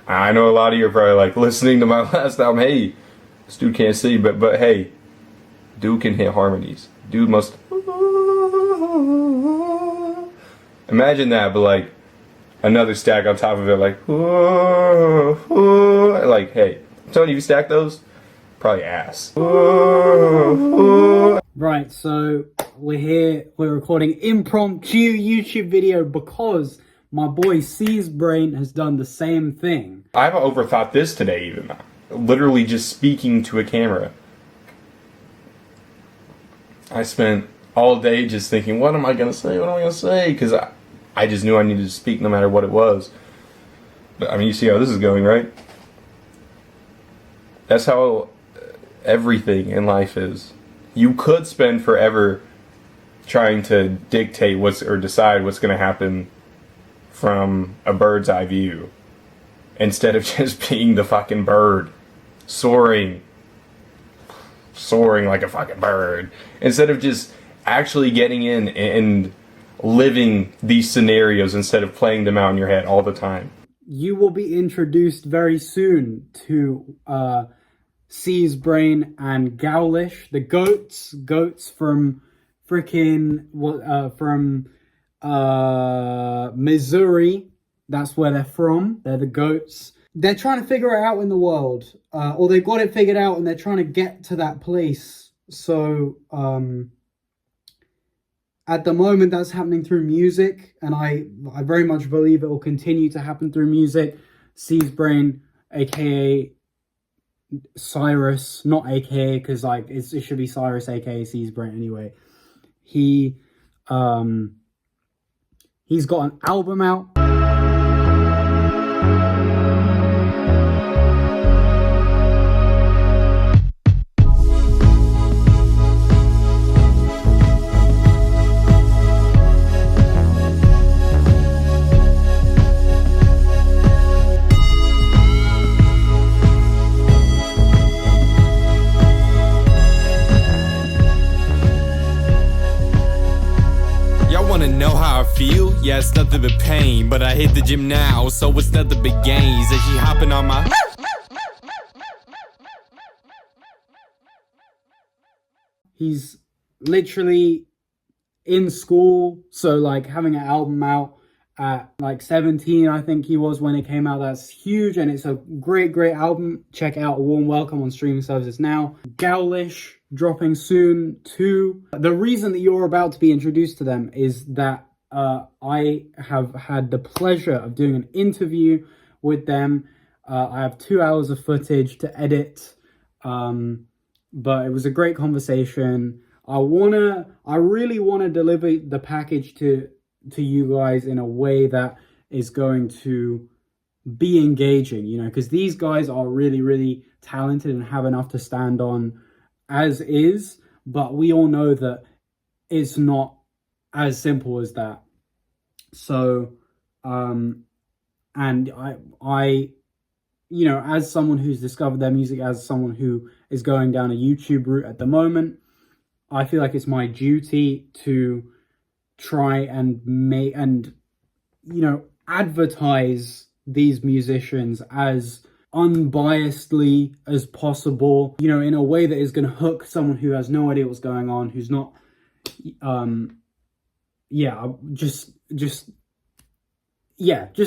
I know a lot of you are probably like listening to my last album. Hey, this dude can't sing, but hey, dude can hit harmonies. Dude must. Imagine that, but like another stack on top of it, like. Like, hey, I'm telling you, if you stack those, probably ass. Right, so we're here, we're recording impromptu YouTube video because my boy C's Brain has done the same thing. I haven't overthought this today even. Literally just speaking to a camera. I spent all day just thinking, what am I going to say? What am I going to say? Because I just knew I needed to speak no matter what it was. But I mean, you see how this is going, right? That's how everything in life is. You could spend forever trying to dictate or decide what's going to happen from a bird's eye view instead of just being the fucking bird, soaring like a fucking bird, instead of just actually getting in and living these scenarios instead of playing them out in your head all the time. You will be introduced very soon to C's Brain and Gowlish, the goats from Missouri. That's where they're from. They're the goats. They're trying to figure it out in the world, or they've got it figured out and they're trying to get to that place. So at the moment that's happening through music, and I very much believe it will continue to happen through music. C's Brain, aka Cyrus, not aka, because like it should be Cyrus aka C's Brain anyway. He's got an album out. Know how I feel? Yeah, it's nothing but pain. But I hit the gym now, so it's nothing but gains. And she hopping on my... He's literally in school, so like having an album out at like 17, I think he was when it came out. That's huge, and it's a great album. Check out A Warm Welcome on streaming services now. Gowlish dropping soon too. The reason that you're about to be introduced to them is that I have had the pleasure of doing an interview with them. I have 2 hours of footage to edit, but it was a great conversation. I really want to deliver the package to you guys in a way that is going to be engaging, you know, because these guys are really talented and have enough to stand on as is, but we all know that it's not as simple as that. So and I you know, as someone who's discovered their music, as someone who is going down a YouTube route at the moment, I feel like it's my duty to try and make and, you know, advertise these musicians as unbiasedly as possible, you know, in a way that is going to hook someone who has no idea what's going on, who's not just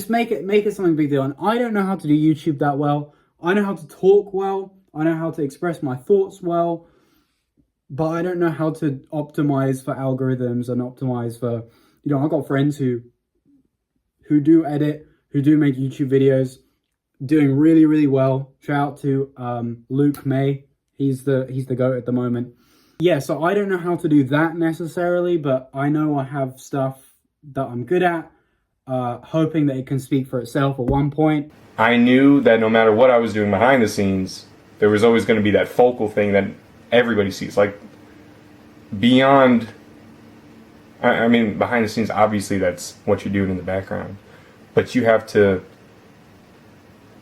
make it something big deal. And I don't know how to do YouTube that well. I know how to talk well, I know how to express my thoughts well, but I don't know how to optimize for algorithms and optimize for, you know, I've got friends who do edit, who do make YouTube videos, doing really well. Shout out to Luke May. He's the GOAT at the moment. Yeah, so I don't know how to do that necessarily, but I know I have stuff that I'm good at, hoping that it can speak for itself at one point. I knew that no matter what I was doing behind the scenes, there was always going to be that focal thing that everybody sees. Like, beyond, I mean, behind the scenes, obviously that's what you're doing in the background, but you have to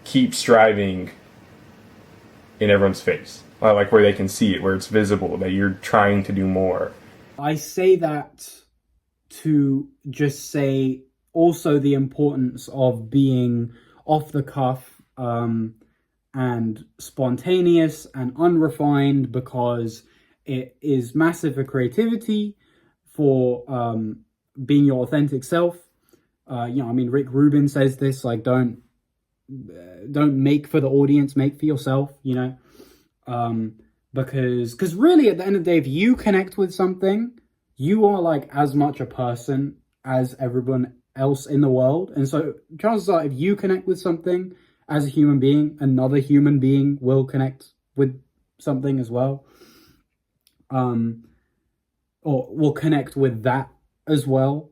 keep striving in everyone's face, like where they can see it, where it's visible, that you're trying to do more. I say that to just say also the importance of being off the cuff, and spontaneous and unrefined, because it is massive for creativity, for being your authentic self. Rick Rubin says this, like, don't make for the audience, make for yourself, because really at the end of the day, if you connect with something, you are like as much a person as everyone else in the world. And so chances are, if you connect with something as a human being, another human being will connect with something as well, or will connect with that as well.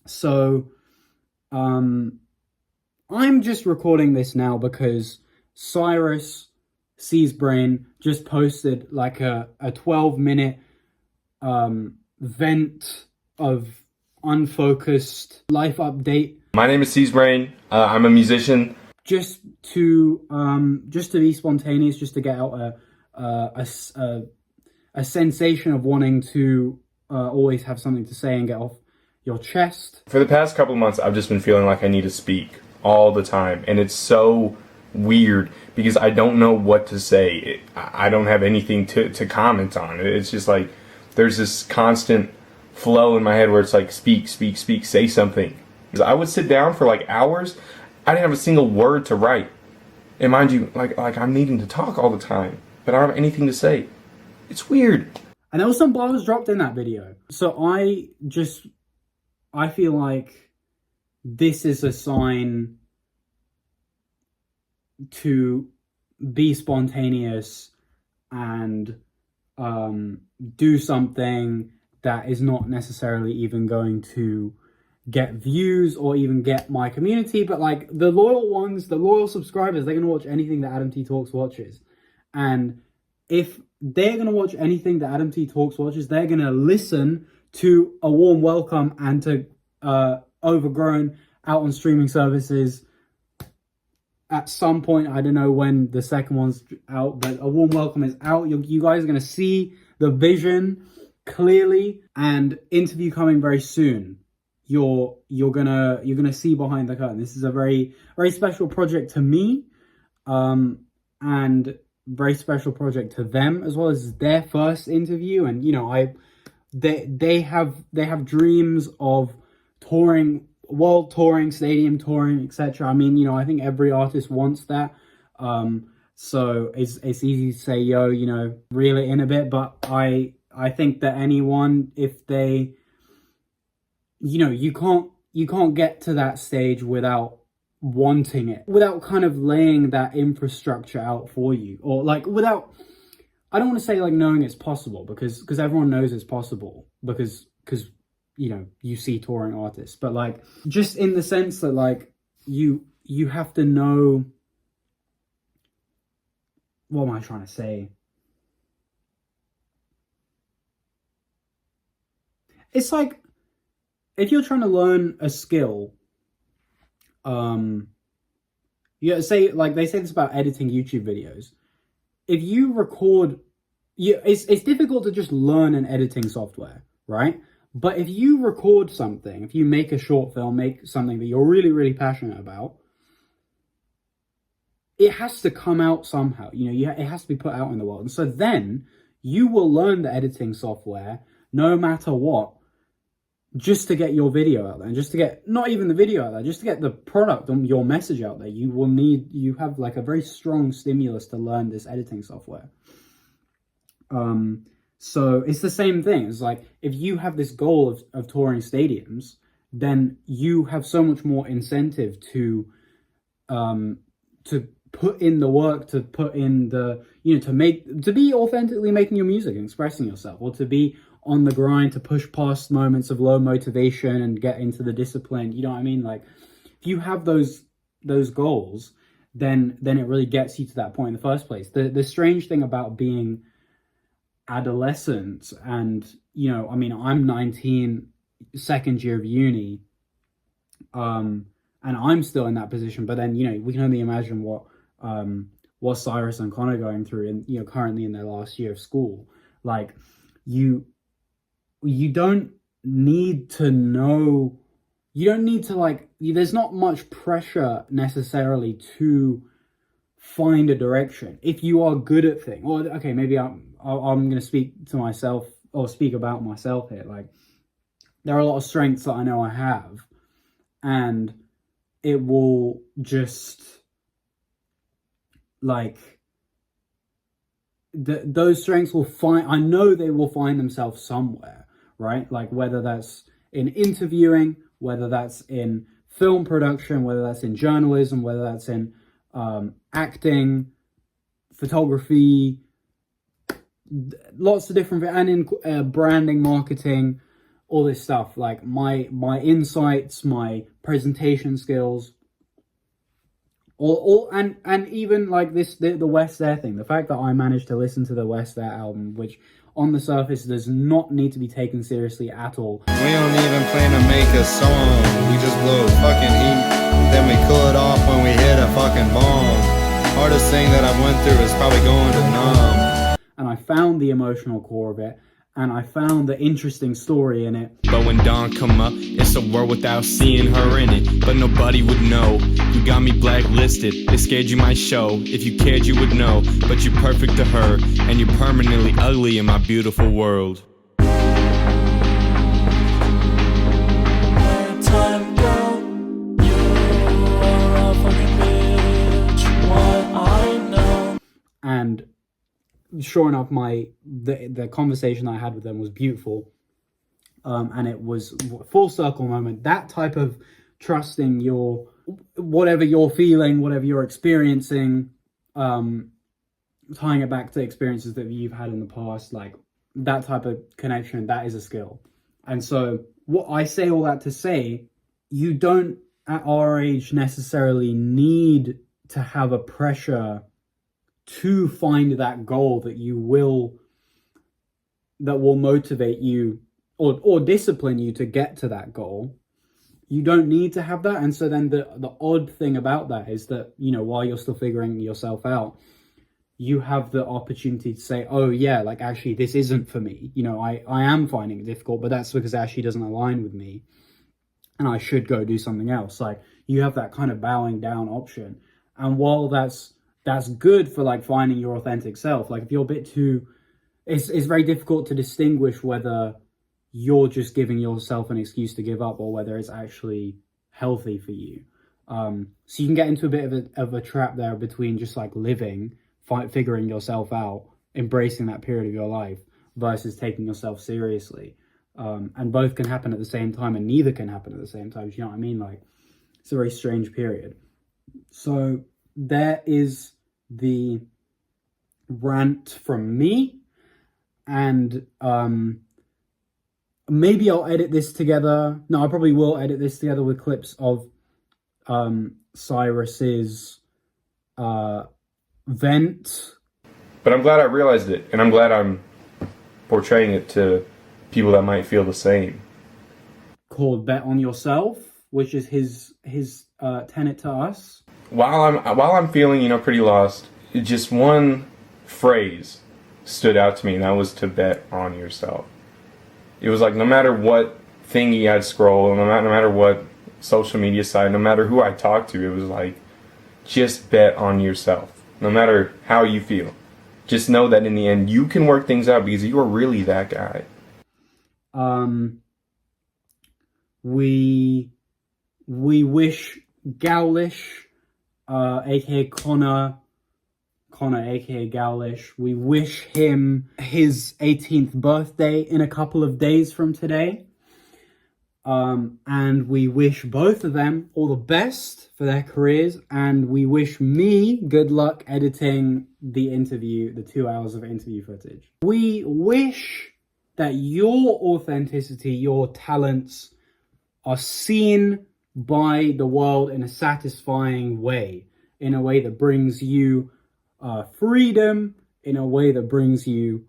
So I'm just recording this now because Cyrus C's Brain just posted like a 12-minute vent of unfocused life update. My name is C's Brain. I'm a musician. Just to be spontaneous, just to get out a sensation of wanting to always have something to say and get off your chest. For the past couple of months, I've just been feeling like I need to speak all the time, and it's so weird because I don't know what to say. I don't have anything to comment on. It's just like there's this constant flow in my head where it's like speak, say something. I would sit down for like hours. I didn't have a single word to write. And mind you, like I'm needing to talk all the time, but I don't have anything to say. It's weird. And there was some bars dropped in that video. So I feel like this is a sign to be spontaneous and do something that is not necessarily even going to get views or even get my community, but like the loyal ones, the loyal subscribers, they're gonna watch anything that Adam T Talks watches. And if they're going to watch anything that Adam T Talks watches, they're going to listen to A Warm Welcome and to Overgrown out on streaming services at some point. I don't know when the second one's out, but A Warm Welcome is out. You guys are going to see the vision clearly, and interview coming very soon. You're gonna see behind the curtain. This is a very, very special project to me, and very special project to them as well, as their first interview. And they have dreams of touring, world touring, stadium touring, etc. I mean, I think every artist wants that. So it's easy to say, reel it in a bit, but I think that anyone, if they, you can't get to that stage without wanting it, without kind of laying that infrastructure out for you, or like without, I don't want to say like knowing it's possible, because everyone knows it's possible because you see touring artists, but like just in the sense that like you have to know, what am I trying to say? It's like if you're trying to learn a skill, say, like they say this about editing YouTube videos. If you record, it's difficult to just learn an editing software, right? But if you record something, if you make a short film, make something that you're really, really passionate about, it has to come out somehow. It has to be put out in the world. And so then you will learn the editing software no matter what, just to get your video out there, and just to get, not even the video out there, just to get the product and your message out there. You have like a very strong stimulus to learn this editing software. So it's the same thing. It's like, if you have this goal of touring stadiums, then you have so much more incentive to put in the work, to put in the, to be authentically making your music and expressing yourself, or to be on the grind, to push past moments of low motivation and get into the discipline. You know what I mean? Like, if you have those goals, then it really gets you to that point in the first place. The strange thing about being adolescent, and I'm 19, second year of uni, and I'm still in that position, but then we can only imagine what Cyrus and Connor are going through, and currently in their last year of school. Like, you don't need to know you don't need to like, there's not much pressure necessarily to find a direction if you are good at things. Well, okay, maybe I'm going to speak to myself or speak about myself here. Like, there are a lot of strengths that I know I have, and it will just like those strengths will find, I know they will find themselves somewhere, right? Like whether that's in interviewing, whether that's in film production, whether that's in journalism, whether that's in acting, photography, lots of different, and in branding, marketing, all this stuff. Like my insights, my presentation skills, all and even like the West Air thing. The fact that I managed to listen to the West Air album, which on the surface does not need to be taken seriously at all. We don't even plan to make a song. We just blow fucking heat, then we cool it off when we hit a fucking bomb. Hardest thing that I went through is probably going to numb. And I found the emotional core of it, and I found the interesting story in it. But when dawn come up, it's a world without seeing her in it. But nobody would know. You got me blacklisted. They scared you might show. If you cared, you would know. But you're perfect to her, and you're permanently ugly in my beautiful world. And sure enough, the conversation I had with them was beautiful, and it was a full circle moment. That type of trusting your whatever you're feeling, whatever you're experiencing, tying it back to experiences that you've had in the past, like that type of connection, that is a skill. And so, what I say all that to say, you don't at our age necessarily need to have a pressure to find that goal that will motivate you or discipline you to get to that goal. You don't need to have that. And so then the odd thing about that is that, you know, while you're still figuring yourself out, you have the opportunity to say, oh yeah, like actually this isn't for me. You know, I am finding it difficult, but that's because it actually doesn't align with me, and I should go do something else. Like, you have that kind of bowing down option. And while that's good for like finding your authentic self, like if you're a bit too, it's very difficult to distinguish whether you're just giving yourself an excuse to give up or whether it's actually healthy for you. So you can get into a bit of a trap there between just like living, figuring yourself out, embracing that period of your life versus taking yourself seriously. And both can happen at the same time, and neither can happen at the same time. Do you know what I mean? Like, it's a very strange period. So there is the rant from me, and maybe I'll edit this together. No, I probably will edit this together with clips of Cyrus's vent. But I'm glad I realized it, and I'm glad I'm portraying it to people that might feel the same. Called Bet on Yourself, which is his tenet to us. While I'm feeling, you know, pretty lost, just one phrase stood out to me, and that was to bet on yourself. It was like, no matter what thingy I'd scroll, no matter what social media site, no matter who I talked to, it was like, just bet on yourself. No matter how you feel, just know that in the end you can work things out because you're really that guy. We wish Gaulish, aka Connor, aka Gaulish, we wish him his 18th birthday in a couple of days from today. And we wish both of them all the best for their careers, and we wish me good luck editing the interview, the 2 hours of interview footage. We wish that your authenticity, your talents are seen by the world in a satisfying way, in a way that brings you freedom, in a way that brings you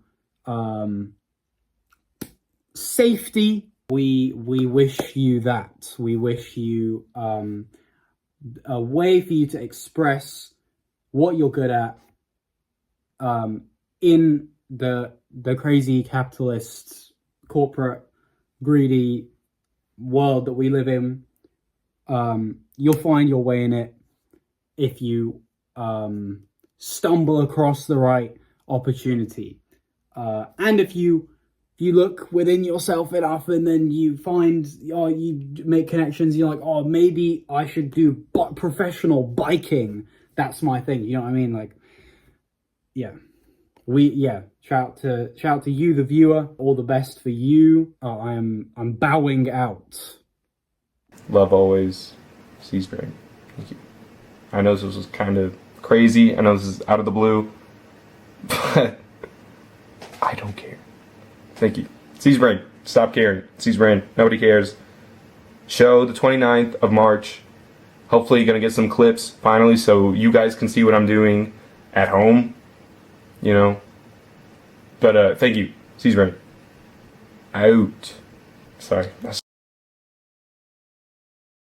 safety. We wish you that. We wish you a way for you to express what you're good at in the crazy capitalist, corporate, greedy world that we live in. You'll find your way in it if you stumble across the right opportunity. And if you look within yourself enough and then you find, you make connections, you're like, oh, maybe I should do professional biking. That's my thing. You know what I mean? Like, yeah. Shout out to you, the viewer. All the best for you. I'm bowing out. Love always. Seaspring. Thank you. I know this was kind of crazy. I know this is out of the blue. But I don't care. Thank you. Seaspring. Stop caring. Seaspring. Nobody cares. Show the 29th of March. Hopefully you're going to get some clips finally so you guys can see what I'm doing at home. You know. But thank you. Seaspring. Out. Sorry.